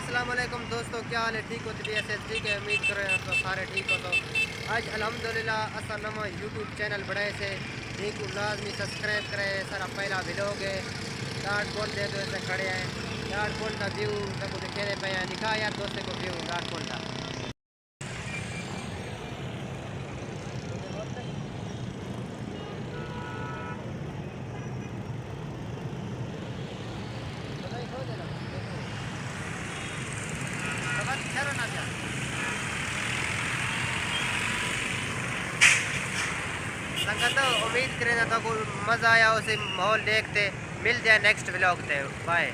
अस्सलाम वालेकुम दोस्तों, क्या हाल है? ठीक हो? तबीयत से ठीक है? उम्मीद कर रहे हैं तो सारे ठीक हो। तो आज अल्हम्दुलिल्लाह असा नवा यूट्यूब चैनल बढ़ाए से एक लाजमी सब्सक्राइब करे। सारा पहला व्लॉग है। डाट बोल दे तो ऐसे खड़े हैं। डाट बोल का व्यू तक दिखे पे दिखा यार दोस्तों को व्यू डाट बोल का। संगत उम्मीद करें तो मज़ा आया उसे माहौल देखते। मिल जाए नेक्स्ट व्लॉग थे। बाय।